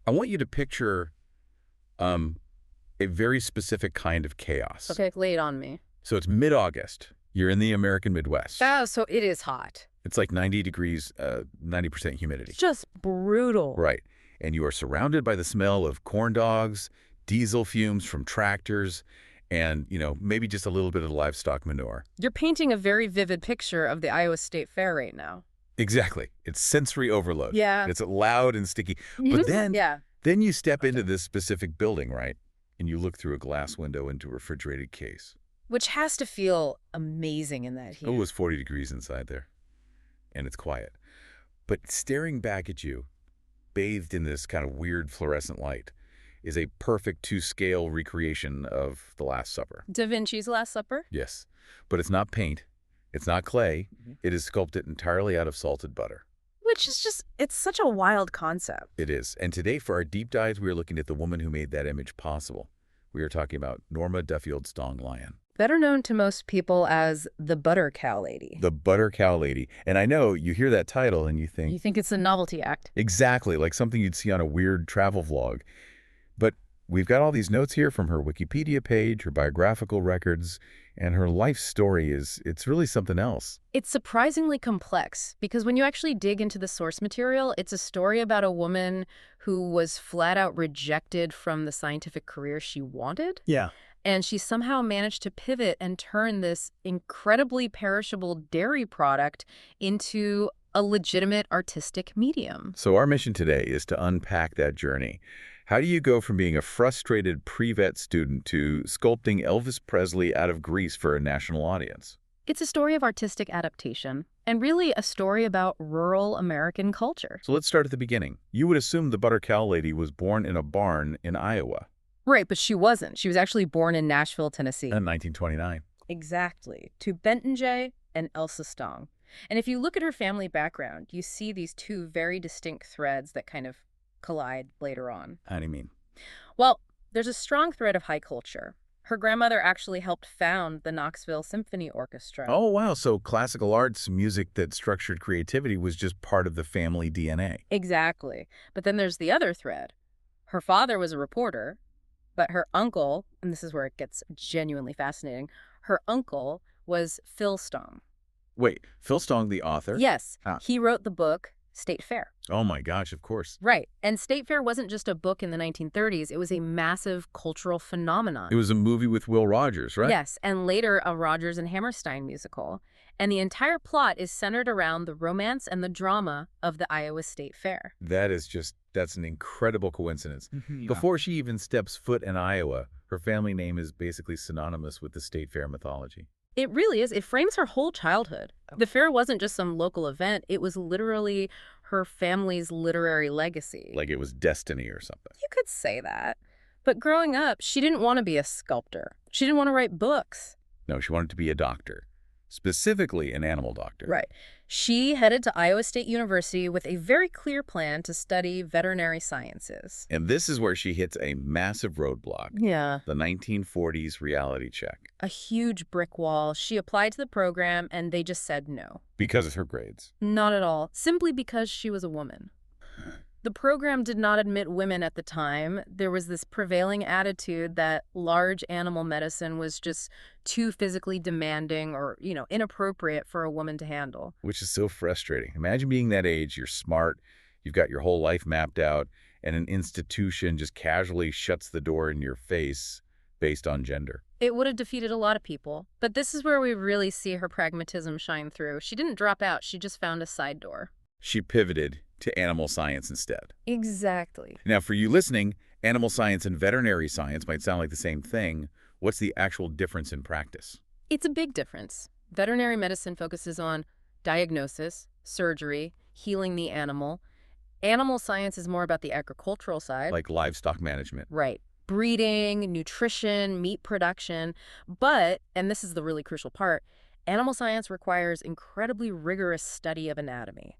I want you to picture a very specific kind of chaos. Okay, lay it on me. So it's mid-August. You're in the American Midwest. Oh, so it is hot. It's like 90 degrees, 90% humidity. It's just brutal. Right. And you are surrounded by the smell of corn dogs, diesel fumes from tractors, and, maybe just a little bit of livestock manure. You're painting a very vivid picture of the Iowa State Fair right now. Exactly. It's sensory overload. Yeah. It's loud and sticky. But then you step into this specific building, right? And you look through a glass window into a refrigerated case. Which has to feel amazing in that heat. Oh, it was 40 degrees inside there. And it's quiet. But staring back at you, bathed in this kind of weird fluorescent light, is a perfect to-scale recreation of The Last Supper. Da Vinci's Last Supper? Yes. But it's not paint. It's not clay. It is sculpted entirely out of salted butter. Which is just, it's such a wild concept. It is. And today, for our deep dives, we are looking at the woman who made that image possible. We are talking about Norma Lyon. Better known to most people as the Butter Cow Lady. The Butter Cow Lady. And I know you hear that title and you think... You think it's a novelty act. Exactly, like something you'd see on a weird travel vlog. But we've got all these notes here from her Wikipedia page, her biographical records, and her life story it's really something else. It's surprisingly complex because when you actually dig into the source material, it's a story about a woman who was flat out rejected from the scientific career she wanted. Yeah. And she somehow managed to pivot and turn this incredibly perishable dairy product into a legitimate artistic medium. So our mission today is to unpack that journey. How do you go from being a frustrated pre-vet student to sculpting Elvis Presley out of grease for a national audience? It's a story of artistic adaptation, and really a story about rural American culture. So let's start at the beginning. You would assume the Butter Cow Lady was born in a barn in Iowa. Right, but she wasn't. She was actually born in Nashville, Tennessee. In 1929. Exactly. To Benton J. and Elsa Stong. And if you look at her family background, you see these two very distinct threads that kind of collide later on. How do you mean? Well, there's a strong thread of high culture. Her grandmother actually helped found the Knoxville Symphony Orchestra. Oh, wow. So classical arts, music that structured creativity was just part of the family DNA. Exactly. But then there's the other thread. Her father was a reporter, but her uncle, and this is where it gets genuinely fascinating, her uncle was Phil Stong. Wait, Phil Stong, the author? Yes. Ah. He wrote the book State Fair. Oh my gosh, of course. Right. And State Fair wasn't just a book in the 1930s. It was a massive cultural phenomenon. It was a movie with Will Rogers, right? Yes, and later a Rodgers and Hammerstein musical. And the entire plot is centered around the romance and the drama of the Iowa State Fair. That's an incredible coincidence. Yeah. Before she even steps foot in Iowa, her family name is basically synonymous with the State Fair mythology. It really is. It frames her whole childhood. The fair wasn't just some local event. It was literally her family's literary legacy. Like it was destiny or something. You could say that. But growing up, she didn't want to be a sculptor. She didn't want to write books. No, she wanted to be a doctor, specifically an animal doctor. Right. She headed to Iowa State University with a very clear plan to study veterinary sciences. And this is where she hits a massive roadblock. Yeah. The 1940s reality check. A huge brick wall. She applied to the program and they just said no. Because of her grades. Not at all. Simply because she was a woman. The program did not admit women at the time. There was this prevailing attitude that large animal medicine was just too physically demanding or, inappropriate for a woman to handle. Which is so frustrating. Imagine being that age, you're smart, you've got your whole life mapped out, and an institution just casually shuts the door in your face based on gender. It would have defeated a lot of people. But this is where we really see her pragmatism shine through. She didn't drop out. She just found a side door. She pivoted to animal science instead. Exactly. Now, for you listening, animal science and veterinary science might sound like the same thing. What's the actual difference in practice? It's a big difference. Veterinary medicine focuses on diagnosis, surgery, healing the animal. Animal science is more about the agricultural side. Like livestock management. Right. Breeding, nutrition, meat production. But, and this is the really crucial part, animal science requires incredibly rigorous study of anatomy.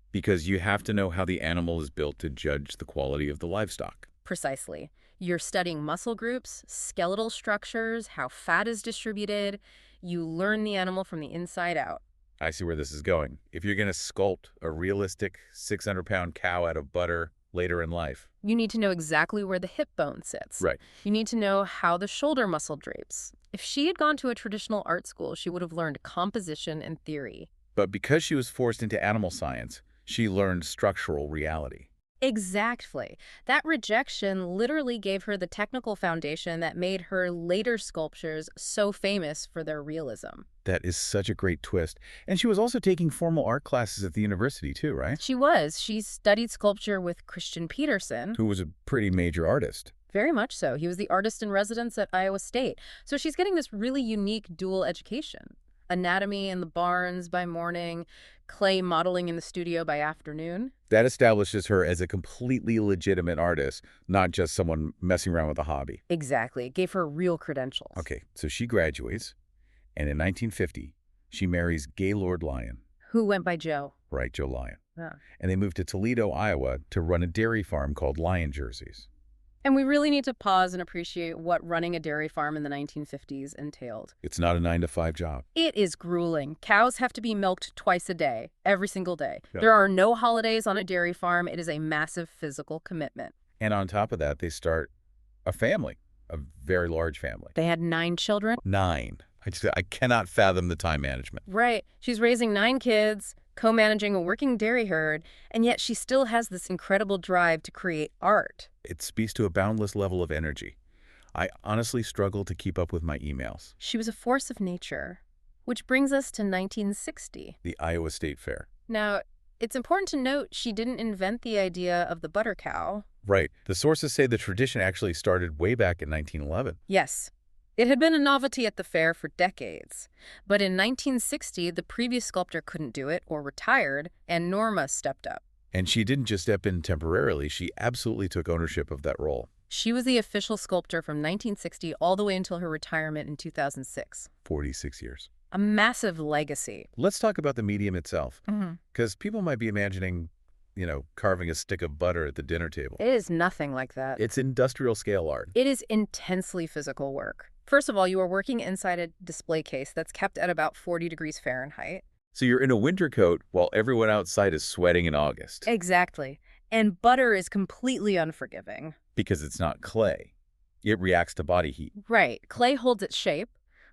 Because you have to know how the animal is built to judge the quality of the livestock. Precisely. You're studying muscle groups, skeletal structures, how fat is distributed. You learn the animal from the inside out. I see where this is going. If you're going to sculpt a realistic 600-pound cow out of butter, later in life. You need to know exactly where the hip bone sits. Right. You need to know how the shoulder muscle drapes. If she had gone to a traditional art school, she would have learned composition and theory. But because she was forced into animal science, she learned structural reality. Exactly. That rejection literally gave her the technical foundation that made her later sculptures so famous for their realism. That is such a great twist. And she was also taking formal art classes at the university too, right? She was. She studied sculpture with Christian Peterson. Who was a pretty major artist. Very much so. He was the artist in residence at Iowa State. So she's getting this really unique dual education. Anatomy in the barns by morning, clay modeling in the studio by afternoon. That establishes her as a completely legitimate artist, not just someone messing around with a hobby. Exactly. It gave her real credentials. Okay, so she graduates, and in 1950, she marries Gaylord Lyon. Who went by Joe? Right, Joe Lyon. Yeah. And they moved to Toledo, Iowa to run a dairy farm called Lyon Jerseys. And we really need to pause and appreciate what running a dairy farm in the 1950s entailed. It's not a 9-to-5 job. It is grueling. Cows have to be milked twice a day, every single day. Yeah. There are no holidays on a dairy farm. It is a massive physical commitment. And on top of that, they start a family, a very large family. They had 9 children. 9. I cannot fathom the time management. Right. She's raising 9 kids, co-managing a working dairy herd, and yet she still has this incredible drive to create art. It speaks to a boundless level of energy. I honestly struggle to keep up with my emails. She was a force of nature, which brings us to 1960. The Iowa State Fair. Now, it's important to note she didn't invent the idea of the butter cow. Right. The sources say the tradition actually started way back in 1911. Yes. It had been a novelty at the fair for decades. But in 1960, the previous sculptor couldn't do it or retired, and Norma stepped up. And she didn't just step in temporarily, she absolutely took ownership of that role. She was the official sculptor from 1960 all the way until her retirement in 2006. 46 years. A massive legacy. Let's talk about the medium itself. Mm-hmm. Because people might be imagining, carving a stick of butter at the dinner table. It is nothing like that. It's industrial scale art. It is intensely physical work. First of all, you are working inside a display case that's kept at about 40 degrees Fahrenheit. So you're in a winter coat while everyone outside is sweating in August. Exactly. And butter is completely unforgiving. Because it's not clay. It reacts to body heat. Right. Clay holds its shape.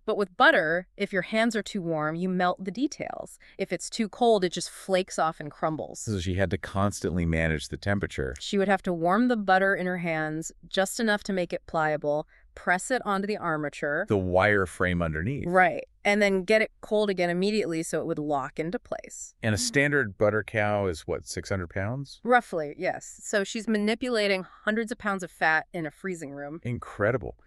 But with butter, if your hands are too warm, you melt the details. If it's too cold, it just flakes off and crumbles. So she had to constantly manage the temperature. She would have to warm the butter in her hands just enough to make it pliable, press it onto the armature. The wire frame underneath. Right. And then get it cold again immediately so it would lock into place. And a standard butter cow is, what, 600 pounds? Roughly, yes. So she's manipulating hundreds of pounds of fat in a freezing room. Incredible.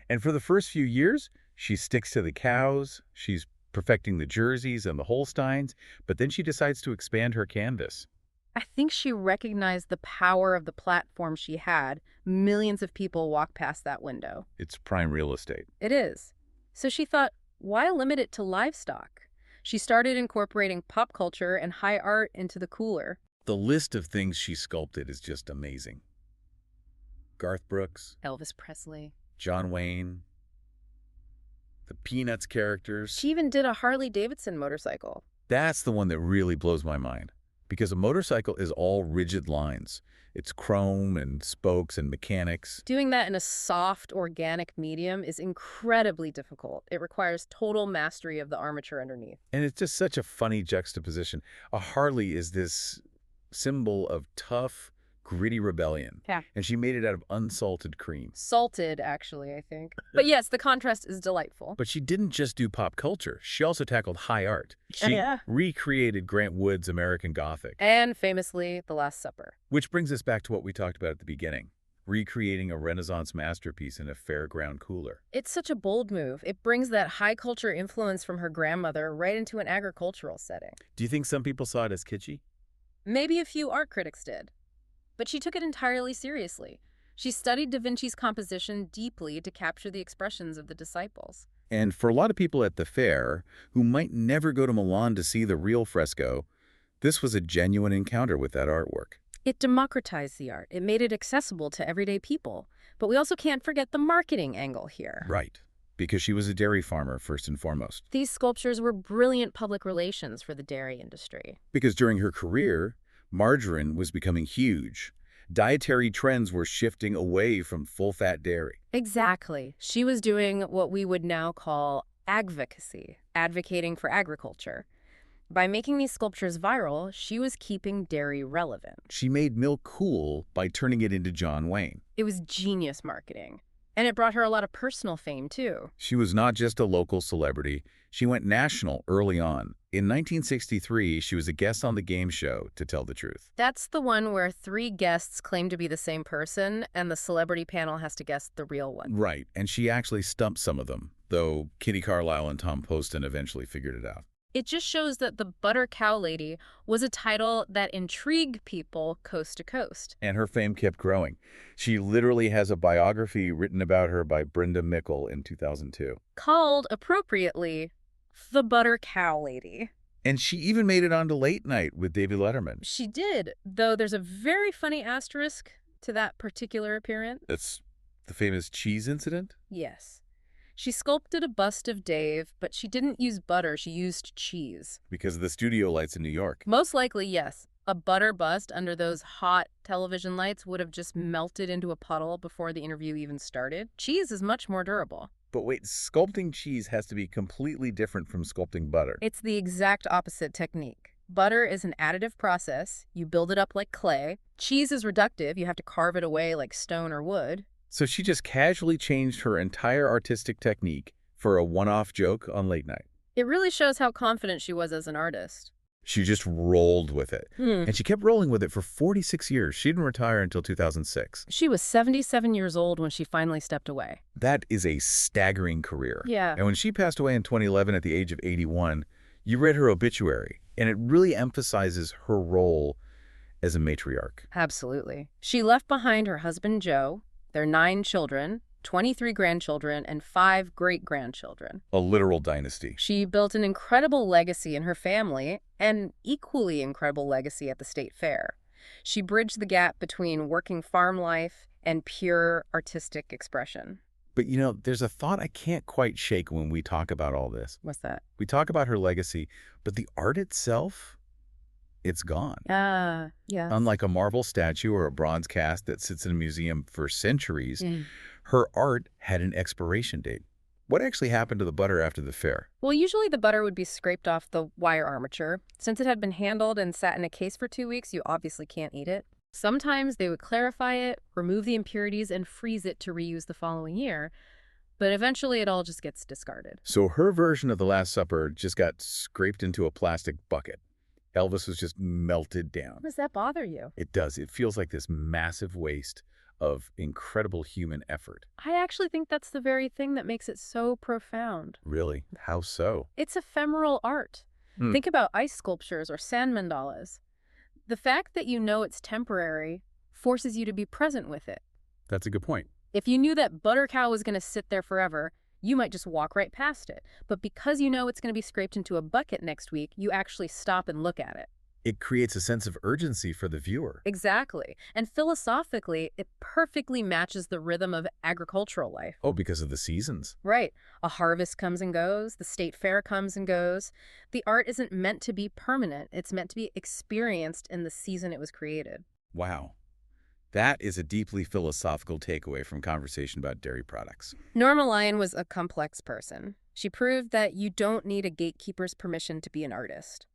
And for the first few years, she sticks to the cows, she's perfecting the jerseys and the Holsteins, but then she decides to expand her canvas. I think she recognized the power of the platform she had. Millions of people walk past that window. It's prime real estate. It is. So she thought, why limit it to livestock? She started incorporating pop culture and high art into the cooler. The list of things she sculpted is just amazing. Garth Brooks, Elvis Presley. John Wayne, the Peanuts characters. She even did a Harley-Davidson motorcycle. That's the one that really blows my mind. Because a motorcycle is all rigid lines. It's chrome and spokes and mechanics. Doing that in a soft, organic medium is incredibly difficult. It requires total mastery of the armature underneath. And it's just such a funny juxtaposition. A Harley is this symbol of tough, gritty rebellion. Yeah. And she made it out of unsalted cream. Salted, actually, I think. But yes, the contrast is delightful. But she didn't just do pop culture. She also tackled high art. She recreated Grant Wood's American Gothic. And famously, The Last Supper. Which brings us back to what we talked about at the beginning. Recreating a Renaissance masterpiece in a fairground cooler. It's such a bold move. It brings that high culture influence from her grandmother right into an agricultural setting. Do you think some people saw it as kitschy? Maybe a few art critics did. But she took it entirely seriously. She studied Da Vinci's composition deeply to capture the expressions of the disciples. And for a lot of people at the fair, who might never go to Milan to see the real fresco, this was a genuine encounter with that artwork. It democratized the art. It made it accessible to everyday people. But we also can't forget the marketing angle here. Right. Because she was a dairy farmer, first and foremost. These sculptures were brilliant public relations for the dairy industry. Because during her career, margarine was becoming huge. Dietary trends were shifting away from full-fat dairy. Exactly. She was doing what we would now call advocacy, advocating for agriculture. By making these sculptures viral, she was keeping dairy relevant. She made milk cool by turning it into John Wayne. It was genius marketing. And it brought her a lot of personal fame, too. She was not just a local celebrity. She went national early on. In 1963, she was a guest on the game show To Tell the Truth. That's the one where 3 guests claim to be the same person, and the celebrity panel has to guess the real one. Right, and she actually stumped some of them, though Kitty Carlisle and Tom Poston eventually figured it out. It just shows that the Butter Cow Lady was a title that intrigued people coast to coast. And her fame kept growing. She literally has a biography written about her by Brenda Mickle in 2002. Called, appropriately, The Butter Cow Lady. And she even made it onto Late Night with David Letterman. She did, though there's a very funny asterisk to that particular appearance. That's the famous cheese incident? Yes. She sculpted a bust of Dave, but she didn't use butter, she used cheese. Because of the studio lights in New York. Most likely, yes. A butter bust under those hot television lights would have just melted into a puddle before the interview even started. Cheese is much more durable. But wait, sculpting cheese has to be completely different from sculpting butter. It's the exact opposite technique. Butter is an additive process. You build it up like clay. Cheese is reductive. You have to carve it away like stone or wood. So she just casually changed her entire artistic technique for a one-off joke on Late Night. It really shows how confident she was as an artist. She just rolled with it. And she kept rolling with it for 46 years. She didn't retire until 2006. She was 77 years old when she finally stepped away. That is a staggering career. Yeah. And when she passed away in 2011 at the age of 81, you read her obituary, and it really emphasizes her role as a matriarch. Absolutely. She left behind her husband, Joe, their 9 children, 23 grandchildren, and 5 great-grandchildren. A literal dynasty. She built an incredible legacy in her family, and equally incredible legacy at the state fair. She bridged the gap between working farm life and pure artistic expression. But you know, there's a thought I can't quite shake when we talk about all this. What's that? We talk about her legacy, but the art itself, it's gone. Yeah. Unlike a marble statue or a bronze cast that sits in a museum for centuries, her art had an expiration date. What actually happened to the butter after the fair? Well, usually the butter would be scraped off the wire armature. Since it had been handled and sat in a case for 2 weeks, you obviously can't eat it. Sometimes they would clarify it, remove the impurities, and freeze it to reuse the following year. But eventually it all just gets discarded. So her version of the Last Supper just got scraped into a plastic bucket. Elvis was just melted down. Does that bother you? It does. It feels like this massive waste of incredible human effort. I actually think that's the very thing that makes it so profound. Really? How so? It's ephemeral art. Think about ice sculptures or sand mandalas. The fact that you know it's temporary forces you to be present with it. That's a good point. If you knew that butter cow was going to sit there forever, you might just walk right past it. But because you know it's going to be scraped into a bucket next week, you actually stop and look at it. It creates a sense of urgency for the viewer. Exactly. And philosophically, it perfectly matches the rhythm of agricultural life. Oh, because of the seasons. Right. A harvest comes and goes. The state fair comes and goes. The art isn't meant to be permanent. It's meant to be experienced in the season it was created. Wow. That is a deeply philosophical takeaway from conversation about dairy products. Norma Lyon was a complex person. She proved that you don't need a gatekeeper's permission to be an artist.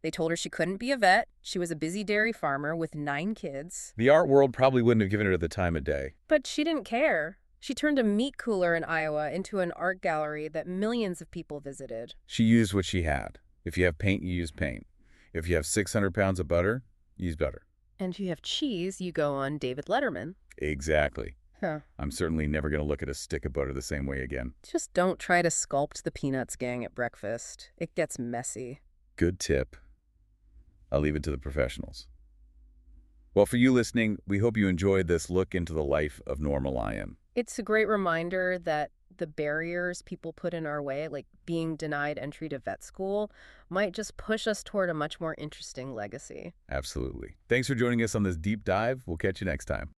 They told her she couldn't be a vet. She was a busy dairy farmer with 9 kids. The art world probably wouldn't have given her the time of day. But she didn't care. She turned a meat cooler in Iowa into an art gallery that millions of people visited. She used what she had. If you have paint, you use paint. If you have 600 pounds of butter, use butter. And if you have cheese, you go on David Letterman. Exactly. Huh. I'm certainly never going to look at a stick of butter the same way again. Just don't try to sculpt the Peanuts gang at breakfast. It gets messy. Good tip. I'll leave it to the professionals. Well, for you listening, we hope you enjoyed this look into the life of Norma Lyon. It's a great reminder that the barriers people put in our way, like being denied entry to vet school, might just push us toward a much more interesting legacy. Absolutely. Thanks for joining us on this deep dive. We'll catch you next time.